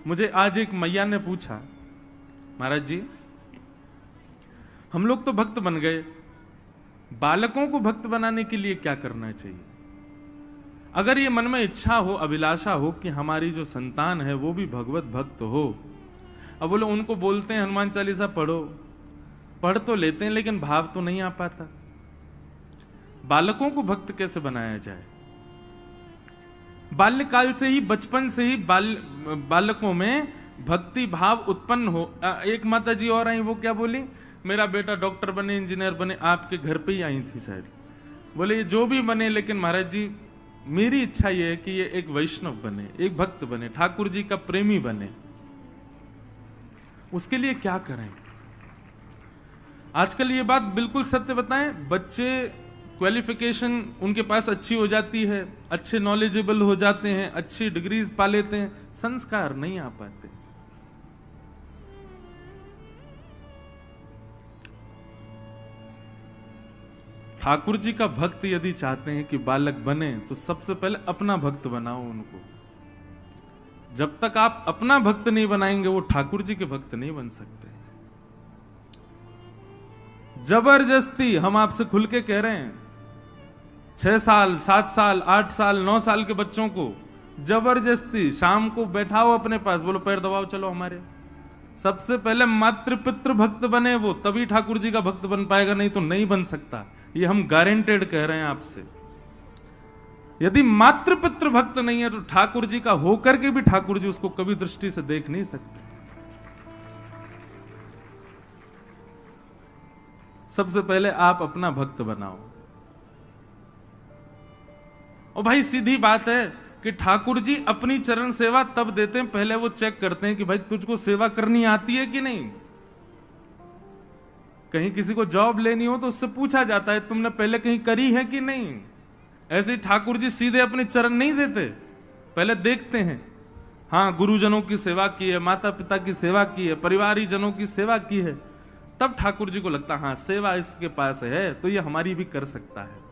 मुझे आज एक मैया ने पूछा, महाराज जी हम लोग तो भक्त बन गए, बालकों को भक्त बनाने के लिए क्या करना चाहिए? अगर ये मन में इच्छा हो, अभिलाषा हो कि हमारी जो संतान है वो भी भगवत भक्त हो। अब बोलो उनको बोलते हैं हनुमान चालीसा पढ़ो, पढ़ तो लेते हैं लेकिन भाव तो नहीं आ पाता। बालकों को भक्त कैसे बनाया जाए? बाल्यकाल से ही, बचपन से ही बालकों में भक्ति भाव उत्पन्न हो। एक माता जी और आई, वो क्या बोली, मेरा बेटा डॉक्टर बने, इंजीनियर बने। आपके घर पे ही आई थी शायद। बोले जो भी बने, लेकिन महाराज जी मेरी इच्छा ये है कि ये एक वैष्णव बने, एक भक्त बने, ठाकुर जी का प्रेमी बने। उसके लिए क्या करें? आजकल ये बात बिल्कुल सत्य बताएं, बच्चे क्वालिफिकेशन उनके पास अच्छी हो जाती है, अच्छे नॉलेजेबल हो जाते हैं, अच्छी डिग्रीज पा लेते हैं, संस्कार नहीं आ पाते। ठाकुर जी का भक्त यदि चाहते हैं कि बालक बने तो सबसे पहले अपना भक्त बनाओ उनको। जब तक आप अपना भक्त नहीं बनाएंगे वो ठाकुर जी के भक्त नहीं बन सकते। जबरदस्ती, हम आपसे खुल के कह रहे हैं, 6 साल 7 साल 8 साल 9 साल के बच्चों को जबरदस्ती शाम को बैठाओ अपने पास, बोलो पैर दबाओ चलो हमारे। सबसे पहले मातृ पितृ भक्त बने वो, तभी ठाकुर जी का भक्त बन पाएगा, नहीं तो नहीं बन सकता। ये हम गारंटेड कह रहे हैं आपसे। यदि मातृ पितृ भक्त नहीं है तो ठाकुर जी का होकर के भी ठाकुर जी उसको कभी दृष्टि से देख नहीं सकते। सबसे पहले आप अपना भक्त बनाओ। और भाई सीधी बात है कि ठाकुर जी अपनी चरण सेवा तब देते हैं, पहले वो चेक करते हैं कि भाई तुझको सेवा करनी आती है कि नहीं। कहीं किसी को जॉब लेनी हो तो उससे पूछा जाता है तुमने पहले कहीं करी है कि नहीं। ऐसे ही ठाकुर जी सीधे अपने चरण नहीं देते, पहले देखते हैं। हाँ, गुरुजनों की सेवा की है, माता पिता की सेवा की है, परिवारी जनों की सेवा की है, तब ठाकुर जी को लगता हाँ सेवा इसके पास है तो ये हमारी भी कर सकता है।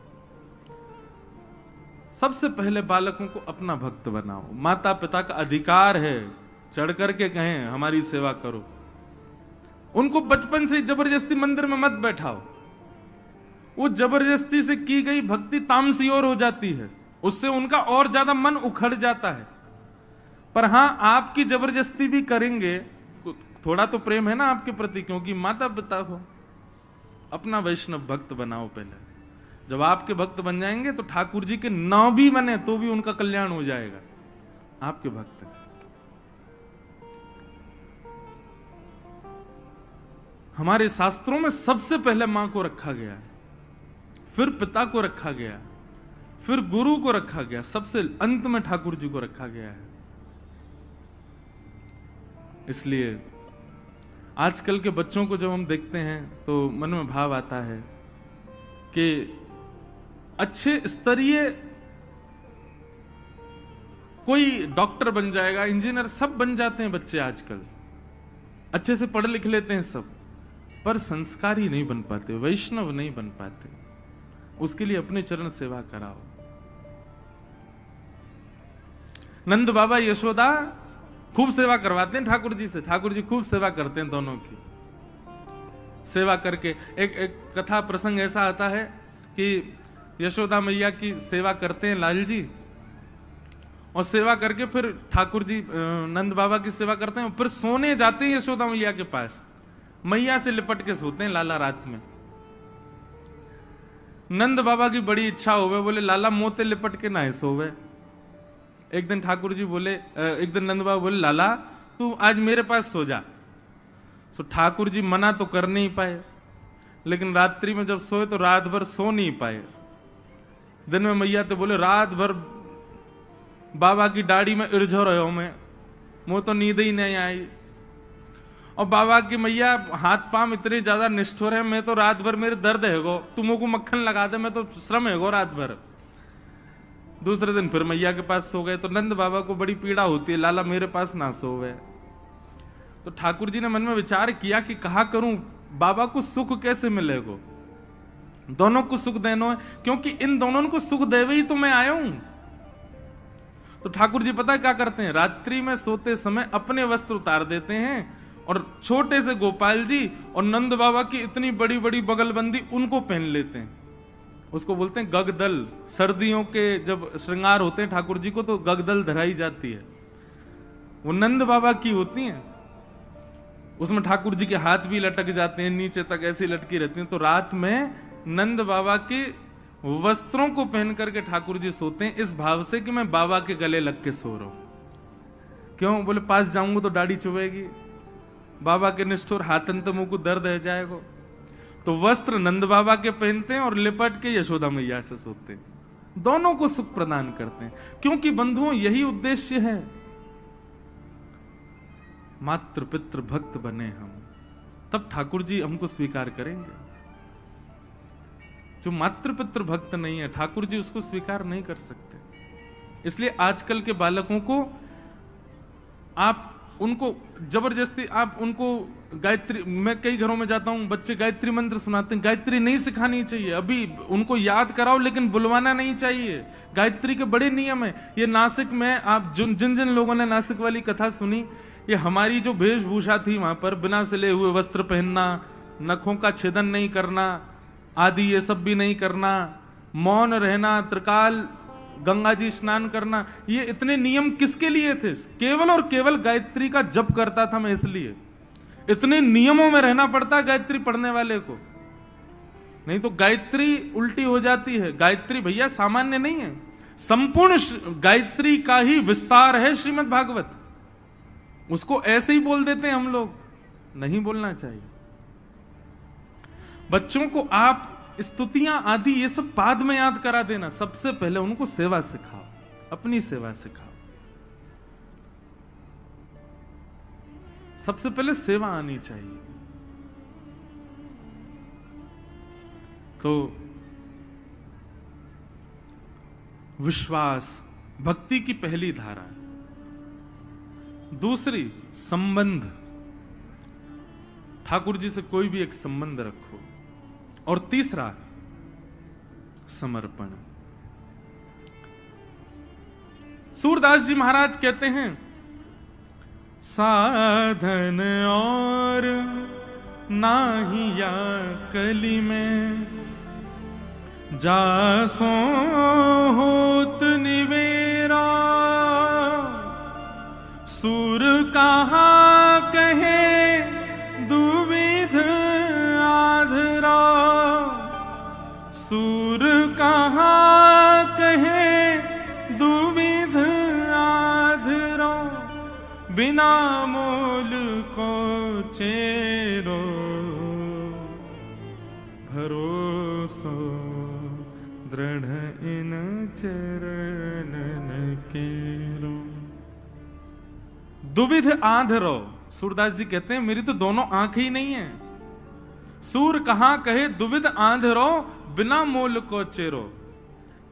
सबसे पहले बालकों को अपना भक्त बनाओ। माता पिता का अधिकार है चढ़ करके कहें हमारी सेवा करो। उनको बचपन से जबरदस्ती मंदिर में मत बैठाओ। वो जबरदस्ती से की गई भक्ति तामसी और हो जाती है, उससे उनका और ज्यादा मन उखड़ जाता है। पर हां, आपकी जबरदस्ती भी करेंगे, थोड़ा तो प्रेम है ना आपके प्रति, क्योंकि माता पिता हो। अपना वैष्णव भक्त बनाओ पहले। जब आपके भक्त बन जाएंगे तो ठाकुर जी के नाव भी बने तो भी उनका कल्याण हो जाएगा। आपके भक्त हमारे शास्त्रों में सबसे पहले मां को रखा गया है, फिर पिता को रखा गया, फिर गुरु को रखा गया, सबसे अंत में ठाकुर जी को रखा गया है। इसलिए आजकल के बच्चों को जब हम देखते हैं तो मन में भाव आता है कि अच्छे स्तरीय कोई डॉक्टर बन जाएगा, इंजीनियर, सब बन जाते हैं बच्चे आजकल, अच्छे से पढ़ लिख लेते हैं सब, पर संस्कारी नहीं बन पाते, वैष्णव नहीं बन पाते। उसके लिए अपने चरण सेवा कराओ। नंद बाबा यशोदा खूब सेवा करवाते हैं ठाकुर जी से, ठाकुर जी खूब सेवा करते हैं दोनों की। सेवा करके एक कथा प्रसंग ऐसा आता है कि यशोदा मैया की सेवा करते हैं लाल जी, और सेवा करके फिर ठाकुर जी नंद बाबा की सेवा करते हैं, फिर सोने जाते हैं यशोदा मैया के पास। मैया से लिपट के सोते हैं लाला रात में। नंद बाबा की बड़ी इच्छा होवे, बोले लाला मोते लिपट के ना सोवे। एक दिन ठाकुर जी बोले, एक दिन नंद बाबा बोले लाला तू आज मेरे पास सो जा। तो ठाकुर जी मना तो कर नहीं पाए, लेकिन रात्रि में जब सोए तो रात भर सो नहीं पाए। दिन में मैया तो बोले रात भर बाबा की दाढ़ी में इर्झो रहे हो मैं, मुझे तो नींद ही नहीं आई। और बाबा की मैया हाथ पांव इतने ज्यादा निष्ठुर है, मैं तो रात भर मेरे दर्द है गो, तुमको को मक्खन लगा दे, मैं तो श्रम है गो रात भर। दूसरे दिन फिर मैया के पास सो गए तो नंद बाबा को बड़ी पीड़ा होती है, लाला मेरे पास ना सोवे। तो ठाकुर जी ने मन में विचार किया कि कहा करूं बाबा को सुख कैसे मिलेगा, दोनों को सुख देना है, क्योंकि इन दोनों को सुख देवे ही तो मैं आया हूं। तो ठाकुर जी पता है क्या करते हैं, रात्रि में सोते समय अपने वस्त्र उतार देते हैं और छोटे से गोपाल जी और नंद बाबा की इतनी बड़ी बड़ी बगलबंदी उनको पहन लेते हैं। उसको बोलते हैं गगदल। सर्दियों के जब श्रृंगार होते हैं ठाकुर जी को तो गगदल धराई जाती है, वो नंद बाबा की होती हैं। उसमें ठाकुर जी के हाथ भी लटक जाते हैं, नीचे तक ऐसी लटकी रहती हैं। तो रात में नंद बाबा के वस्त्रों को पहन करके ठाकुर जी सोते हैं, इस भाव से कि मैं बाबा के गले लग के सो रहा हूं। क्यों? बोले पास जाऊंगा तो दाढ़ी चुभेगी, बाबा के निष्ठुर हाथन तो मुंह को दर्द है जाएगा। तो वस्त्र नंद बाबा के पहनते हैं और लिपट के यशोदा मैया से सोते हैं, दोनों को सुख प्रदान करते हैं। क्योंकि बंधुओं यही उद्देश्य है, मातृ पितृ भक्त बने हम, तब ठाकुर जी हमको स्वीकार करेंगे। जो मातृ पितृ भक्त नहीं है ठाकुर जी उसको स्वीकार नहीं कर सकते। इसलिए आजकल के बालकों को आप उनको जबरदस्ती आप उनको गायत्री, मैं कई घरों में जाता हूं, बच्चे गायत्री मंत्र सुनाते हैं, गायत्री नहीं सिखानी चाहिए। अभी उनको याद कराओ लेकिन बुलवाना नहीं चाहिए। गायत्री के बड़े नियम है। ये नासिक में आप जिन जिन लोगों ने नासिक वाली कथा सुनी, ये हमारी जो वेशभूषा थी वहां पर बिना सिले हुए वस्त्र पहनना, नखों का छेदन नहीं करना आदि, ये सब भी नहीं करना, मौन रहना, त्रिकाल गंगा जी स्नान करना, ये इतने नियम किसके लिए थे? केवल और केवल गायत्री का जप करता था मैं, इसलिए इतने नियमों में रहना पड़ता है गायत्री पढ़ने वाले को, नहीं तो गायत्री उल्टी हो जाती है। गायत्री भैया सामान्य नहीं है, संपूर्ण गायत्री का ही विस्तार है श्रीमद् भागवत। उसको ऐसे ही बोल देते हैं हम लोग, नहीं बोलना चाहिए। बच्चों को आप स्तुतियां आदि ये सब बाद में याद करा देना, सबसे पहले उनको सेवा सिखाओ, अपनी सेवा सिखाओ। सबसे पहले सेवा आनी चाहिए। तो विश्वास भक्ति की पहली धारा। दूसरी संबंध, ठाकुर जी से कोई भी एक संबंध रखो। और तीसरा समर्पण। सूरदास जी महाराज कहते हैं, साधन और नाहिया कली में, जासो होत निवेरा, सूर कहाँ कहे दुविध आधरा, सूर कहाँ कहे दुविध आधरा, बिना मोल को चेरो, भरोसो दृढ़ इन चरणन केरो। दुविध आधरो, सूरदास जी कहते हैं मेरी तो दोनों आंखें ही नहीं है। सूर कहां कहे दुविध आंधरो, बिना मोल को चेरो।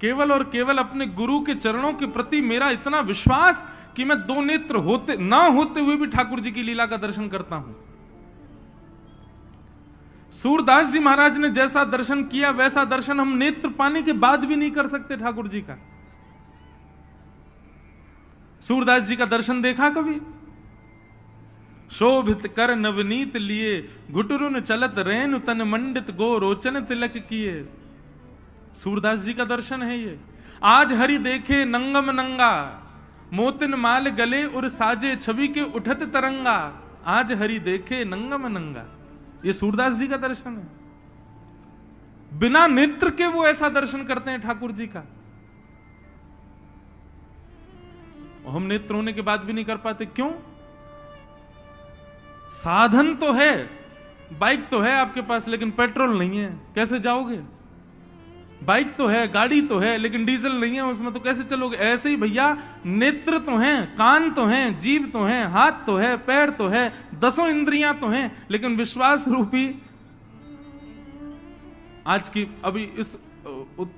केवल और केवल अपने गुरु के चरणों के प्रति मेरा इतना विश्वास कि मैं दो नेत्र होते ना होते हुए भी ठाकुर जी की लीला का दर्शन करता हूं। सूरदास जी महाराज ने जैसा दर्शन किया वैसा दर्शन हम नेत्र पाने के बाद भी नहीं कर सकते ठाकुर जी का। सूरदास जी का दर्शन देखा कभी? शोभित कर नवनीत लिए, घुटरुन चलत रेनु तन मंडित गो रोचन तिलक किए। सूरदास जी का दर्शन है ये। आज हरि देखे नंगम नंगा, मोतिन माल गले और साजे छवि के उठत तरंगा। आज हरि देखे नंगम नंगा, ये सूरदास जी का दर्शन है। बिना नेत्र के वो ऐसा दर्शन करते हैं ठाकुर जी का। हम नेत्र होने के बाद भी नहीं कर पाते, क्यों? साधन तो है, बाइक तो है आपके पास लेकिन पेट्रोल नहीं है, कैसे जाओगे? बाइक तो है, गाड़ी तो है, लेकिन डीजल नहीं है उसमें, तो कैसे चलोगे? ऐसे ही भैया नेत्र तो हैं, कान तो हैं, जीभ तो हैं, हाथ तो है, पैर तो है, 10 इंद्रियां तो हैं, लेकिन विश्वास रूपी, आज की अभी इस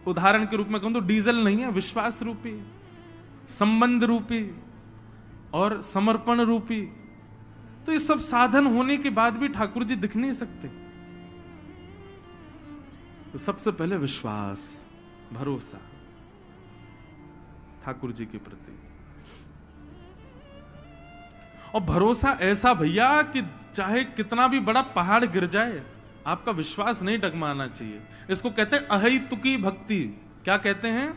उदाहरण के रूप में कहूं तो डीजल नहीं है, विश्वास रूपी, संबंध रूपी और समर्पण रूपी। तो ये सब साधन होने के बाद भी ठाकुर जी दिख नहीं सकते। तो सबसे पहले विश्वास, भरोसा ठाकुर जी के प्रति। और भरोसा ऐसा भैया कि चाहे कितना भी बड़ा पहाड़ गिर जाए, आपका विश्वास नहीं डगमाना चाहिए। इसको कहते हैं अहैतुकी भक्ति। क्या कहते हैं?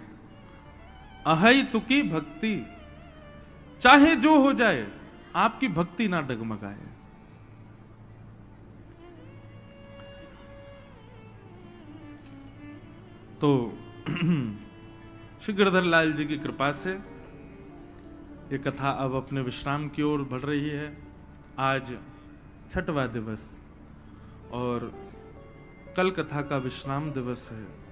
अहैतुकी भक्ति। चाहे जो हो जाए, आपकी भक्ति ना डगमगाए। तो श्री गिरधर लाल जी की कृपा से ये कथा अब अपने विश्राम की ओर बढ़ रही है। आज छठवां दिवस और कल कथा का विश्राम दिवस है।